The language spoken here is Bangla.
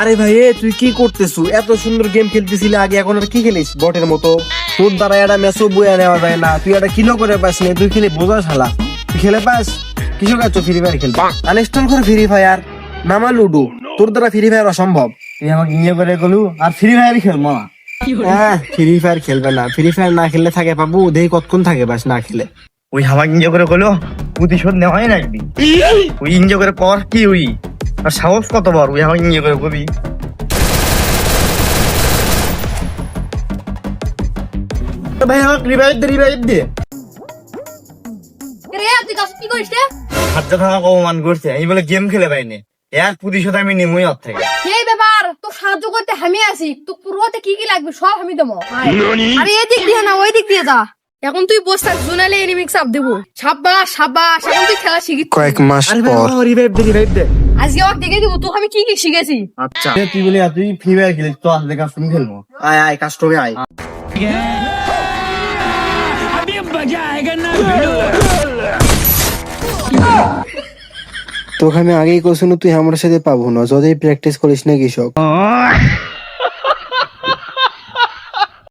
আরে ভাই তুই কি করতেছু? এত সুন্দর গেম খেলতেছিলি আগে, এখন আর কি খেলিস বটের মতো? তোর দ্বারা একটা ম্যাচও বয়ে নেওয়া যায় না, তুই একটা কিলো করে পাস না, তুই খেলে বোঝা শালা। তুই খেলে পাস কিছু কাজ? ফ্রি ফায়ার খেলবি? আনইনস্টল করে ফ্রি ফায়ার, নামা লুডো। তোর দ্বারা ফ্রি ফায়ার অসম্ভব। তুই আমাকে ইয়ে করে গলু আর ফ্রি ফায়ারই খেলবো না। হ্যাঁ, ফ্রি ফায়ার খেলবে না? ফ্রি ফায়ার না খেললে থাকে পাবো, দেখি কতক্ষণ থাকে বাস না খেলে। ওই আমাকে ইয়ে করে গলু প্রতিশোধ নেওয়াই রাখবি। ওই ইয়ে করে কর কি ওই আর সাহস কত বড়, ওই আমাকে ইয়ে করে কবি। ভাই আমাকে রিভাইভ দে। রে তুই কাজ কি করিস রে? হাতটা থাকা অপমান করছে, এই বলে গেম খেলে পাইনি। এক প্রতিশোধ আমি নেমই অর্থ থেকে। এই ব্যাপার, তো সাহায্য করতে আমি আছি, তো পুরোতে কি কি লাগবে সব আমি দেবো। আরে এদিক দিয়ে না ওই দিক দিয়ে যা। এখন তুই বসে থাক, জোনালে এনিমিক চাপ দেবো। সাব্বাস সাব্বাস, এখন তুই খেলা শিখিস। কয়েক মাস আরে ভাই পর রিভাইভ দে। আজকে ওকে দেখে দিব তো আমি কি কি শিখেছি। আচ্ছা তুই বলি তুই ফ্রি ফায়ার খেলিস, তো আসলে কাস্টম খেলবো। আয় আয় কাস্টমে আয়। তোকে আমি আগেই কোসুন তুই আমার সাথে পাবো না, যদি প্র্যাকটিস করিস না কৃষক।